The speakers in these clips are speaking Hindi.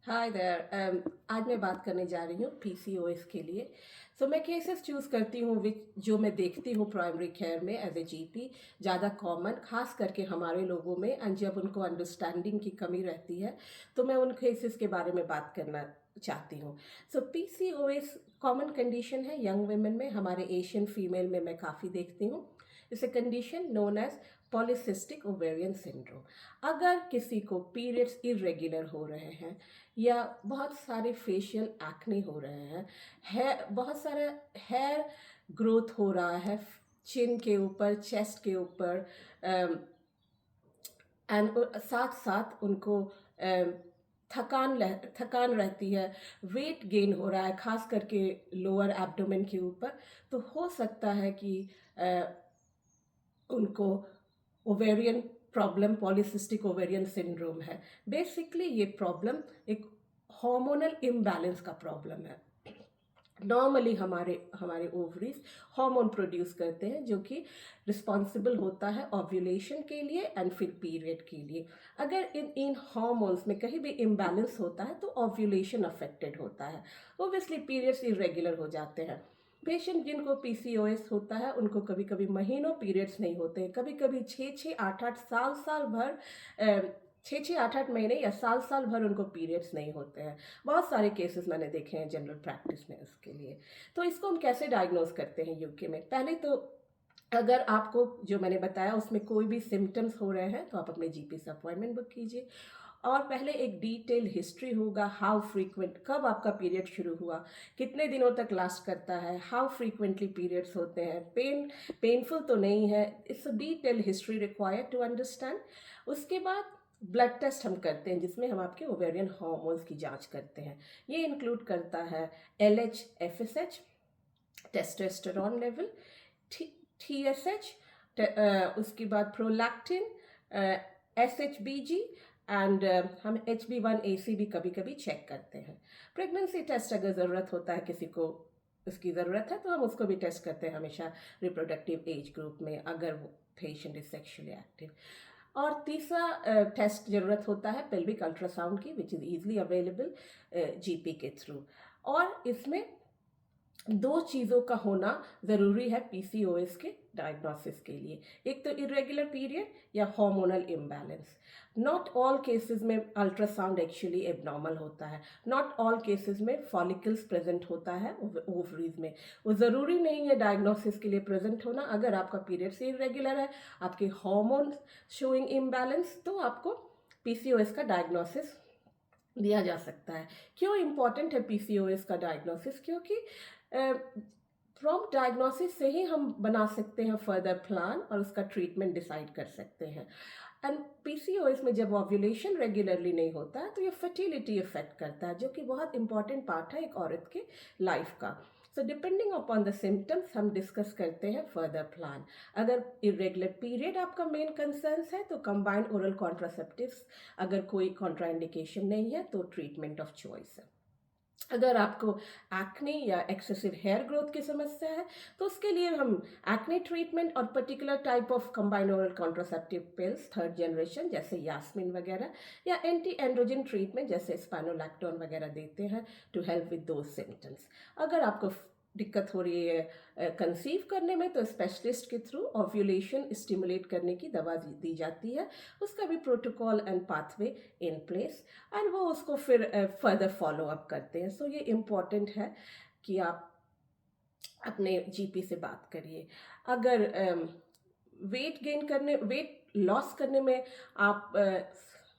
Hi there. आज मैं बात करने जा रही हूँ पीसीओएस के लिए। मैं केसेस चूज़ करती हूँ विच जो मैं देखती हूँ प्राइमरी केयर में एज ए जीपी ज़्यादा कॉमन खास करके हमारे लोगों में, एंड जब उनको अंडरस्टैंडिंग की कमी रहती है तो मैं उन केसेस के बारे में बात करना चाहती हूँ। पीसीओएस कॉमन कंडीशन है यंग वुमेन में, हमारे एशियन फीमेल में मैं काफ़ी देखती हूँ। इस condition known as polycystic ovarian syndrome. अगर किसी को पीरियड्स इरेगुलर हो रहे हैं या बहुत सारे फेशियल एक्ने हो रहे हैं, बहुत सारा हेयर ग्रोथ हो रहा है चिन के ऊपर, चेस्ट के ऊपर, एंड साथ साथ उनको थकान रहती है, वेट गेन हो रहा है खास करके लोअर एब्डोमेन के ऊपर, तो हो सकता है कि उनको ovarian problem, polycystic ovarian syndrome है। बेसिकली ये प्रॉब्लम एक हार्मोनल इम्बैलेंस का प्रॉब्लम है। नॉर्मली हमारे हमारे ओवरीज हार्मोन प्रोड्यूस करते हैं जो कि रिस्पॉन्सिबल होता है ओव्यूलेशन के लिए एंड फिर पीरियड के लिए। अगर इन हार्मोन्स में कहीं भी इम्बैलेंस होता है तो ओव्यूलेशन अफेक्टेड होता है, ओब्वियसली पीरियड्स इरेगुलर हो जाते हैं। पेशेंट जिनको पीसीओएस होता है उनको कभी कभी महीनों पीरियड्स नहीं होते हैं, कभी कभी 6-6 8-8 साल भर, 6-6 8-8 महीने या साल भर उनको पीरियड्स नहीं होते हैं। बहुत सारे केसेस मैंने देखे हैं जनरल प्रैक्टिस में उसके लिए। तो इसको हम कैसे डायग्नोज करते हैं यूके में? पहले तो अगर आपको जो मैंने बताया उसमें कोई भी सिम्टम्स हो रहे हैं तो आप अपने जीपी से अपॉइंटमेंट बुक कीजिए, और पहले एक डिटेल हिस्ट्री होगा, हाउ फ्रीक्वेंट, कब आपका पीरियड शुरू हुआ, कितने दिनों तक लास्ट करता है, हाउ फ्रीक्वेंटली पीरियड्स होते हैं, पेनफुल तो नहीं है। It's a detail history required to understand. उसके बाद ब्लड टेस्ट हम करते हैं जिसमें हम आपके ओवेरियन हार्मोन्स की जांच करते हैं। ये इंक्लूड करता है LH, FSH, testosterone level, TSH, उसके बाद प्रोलैक्टिन, एसएचबीजी, एंड हम HB1AC भी कभी कभी चेक करते हैं। प्रेगनेंसी टेस्ट अगर ज़रूरत होता है, किसी को उसकी ज़रूरत है तो हम उसको भी टेस्ट करते हैं हमेशा रिप्रोडक्टिव एज ग्रुप में, अगर वो पेशेंट इज सेक्शुअली एक्टिव। और तीसरा टेस्ट ज़रूरत होता है पेल्विक अल्ट्रासाउंड की, which is easily available GP के थ्रू। और इसमें दो चीज़ों का होना ज़रूरी है पीसीओएस के डायग्नोसिस के लिए, एक तो इरेगुलर पीरियड या hormonal imbalance. Not all cases में अल्ट्रासाउंड एक्चुअली एबनॉर्मल होता है, नॉट ऑल केसेस में फॉलिकल्स प्रेजेंट होता है ओवरीज में, वो ज़रूरी नहीं है डायग्नोसिस के लिए प्रेजेंट होना। अगर आपका पीरियड से इरेगुलर है, आपके हार्मोन शोइंग इम्बैलेंस, तो आपको पीसीओएस का डायग्नोसिस दिया जा सकता है। क्यों इम्पॉर्टेंट है पीसीओएस का डायग्नोसिस? क्योंकि प्रॉम्प्ट डायग्नोसिस से ही हम बना सकते हैं फर्दर प्लान और उसका ट्रीटमेंट डिसाइड कर सकते हैं। एंड पीसीओएस में जब ओव्यूलेशन रेगुलरली नहीं होता है तो ये फर्टिलिटी इफेक्ट करता है, जो कि बहुत इंपॉर्टेंट पार्ट है एक औरत के लाइफ का। So depending upon the symptoms हम डिस्कस करते हैं फर्दर प्लान। अगर इरेगुलर पीरियड आपका मेन कंसर्न है तो कंबाइंड ओरल कॉन्ट्रासेप्टिव्स, अगर कोई कॉन्ट्राइंडिकेशन नहीं है तो ट्रीटमेंट ऑफ चॉइस है। अगर आपको एक्ने या एक्सेसिव हेयर ग्रोथ की समस्या है तो उसके लिए हम एक्ने ट्रीटमेंट और particular type of combined oral contraceptive pills 3rd generation जैसे यास्मीन वगैरह, या एंटी एंड्रोजन ट्रीटमेंट जैसे स्पाइनोलैक्टोन वगैरह देते हैं to help with those symptoms. अगर आपको दिक्कत हो रही है कंसीव करने में तो स्पेशलिस्ट के थ्रू ओव्यूलेशन स्टिमुलेट करने की दवा दी जाती है, उसका भी protocol and pathway in place, and वो उसको फिर फर्दर फॉलो अप करते हैं। सो ये इम्पॉर्टेंट है कि आप अपने जीपी से बात करिए। अगर वेट लॉस करने में आप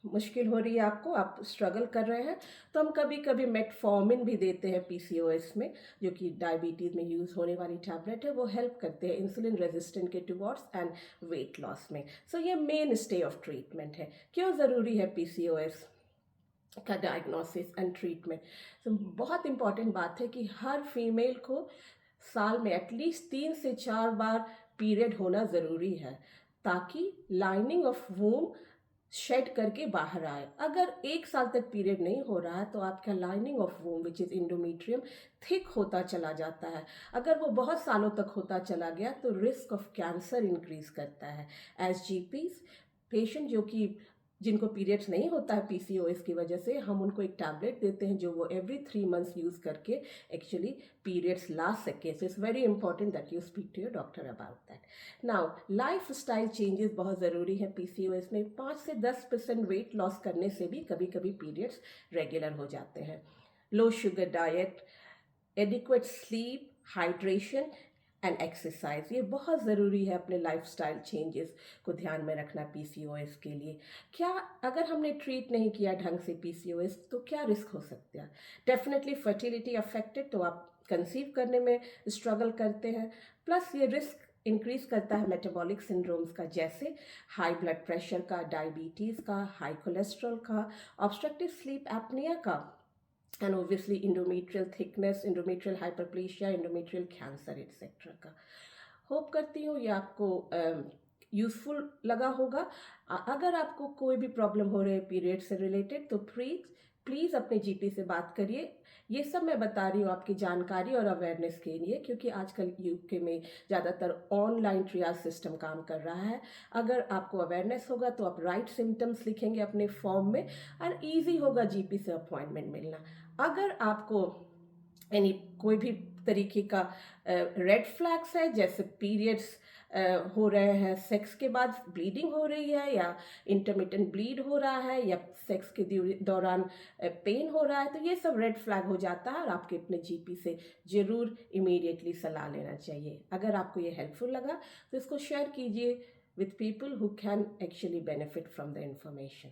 मुश्किल हो रही है, आपको आप स्ट्रगल कर रहे हैं, तो हम कभी कभी मेटफॉर्मिन भी देते हैं पीसीओएस में, जो कि डायबिटीज़ में यूज़ होने वाली टैबलेट है। वो हेल्प करते हैं इंसुलिन रेजिस्टेंट के टुवर्ड्स एंड वेट लॉस में। सो ये मेन स्टे ऑफ ट्रीटमेंट है। क्यों ज़रूरी है पीसीओएस का डायग्नोसिस एंड ट्रीटमेंट? तो बहुत इंपॉर्टेंट बात है कि हर फीमेल को साल में एटलीस्ट 3 से 4 बार पीरियड होना ज़रूरी है, ताकि लाइनिंग ऑफ वूम शेड करके बाहर आए। अगर 1 साल तक पीरियड नहीं हो रहा है तो आपका lining of womb which is endometrium thick होता चला जाता है। अगर वो बहुत सालों तक होता चला गया तो रिस्क ऑफ कैंसर इंक्रीज करता है। एज जीपीज, पेशेंट जो कि जिनको पीरियड्स नहीं होता है पीसीओएस की वजह से, हम उनको एक टैबलेट देते हैं जो वो एवरी 3 मंथ्स यूज़ करके एक्चुअली पीरियड्स ला सके. So it's very important that you speak to your doctor about that. Now lifestyle changes बहुत ज़रूरी है पीसीओएस में. 5 से 10% वेट लॉस करने से भी कभी कभी पीरियड्स रेगुलर हो जाते हैं. Low sugar diet, adequate sleep, hydration and exercise, ये बहुत ज़रूरी है अपने लाइफस्टाइल चेंजेस को ध्यान में रखना पीसीओएस के लिए. क्या अगर हमने ट्रीट नहीं किया ढंग से पीसीओएस तो क्या रिस्क हो सकता है? डेफिनेटली फर्टिलिटी अफेक्टेड, तो आप कंसीव करने में स्ट्रगल करते हैं. प्लस ये रिस्क इंक्रीज करता है मेटाबॉलिक सिंड्रोम्स का, जैसे हाई ब्लड प्रेशर का, डायबिटीज़ का, हाई कोलेस्ट्रॉल का, ऑब्स्ट्रक्टिव स्लीप एपनिया का, and obviously endometrial thickness, endometrial hyperplasia, endometrial cancer etc. का. होप करती हूँ ये आपको यूज़फुल लगा होगा. अगर आपको कोई भी प्रॉब्लम हो रही है पीरियड से रिलेटेड तो प्लीज़ अपने जीपी से बात करिए. ये सब मैं बता रही हूँ आपकी जानकारी और अवेयरनेस के लिए, क्योंकि आजकल यूके में ज़्यादातर ऑनलाइन ट्रियाज सिस्टम काम कर रहा है. अगर आपको अवेयरनेस होगा तो आप राइट सिम्टम्स लिखेंगे अपने फॉर्म में और ईजी होगा जीपी से अपॉइंटमेंट मिलना. अगर आपको कोई भी तरीके का रेड फ्लैग्स है, जैसे पीरियड्स हो रहे हैं, सेक्स के बाद ब्लीडिंग हो रही है, या इंटरमिटेंट ब्लीड हो रहा है, या सेक्स के दौरान पेन हो रहा है, तो ये सब रेड फ्लैग हो जाता है और आपके अपने जीपी से ज़रूर इमीडिएटली सलाह लेना चाहिए. अगर आपको ये हेल्पफुल लगा तो इसको शेयर कीजिए with people who can actually benefit from the information.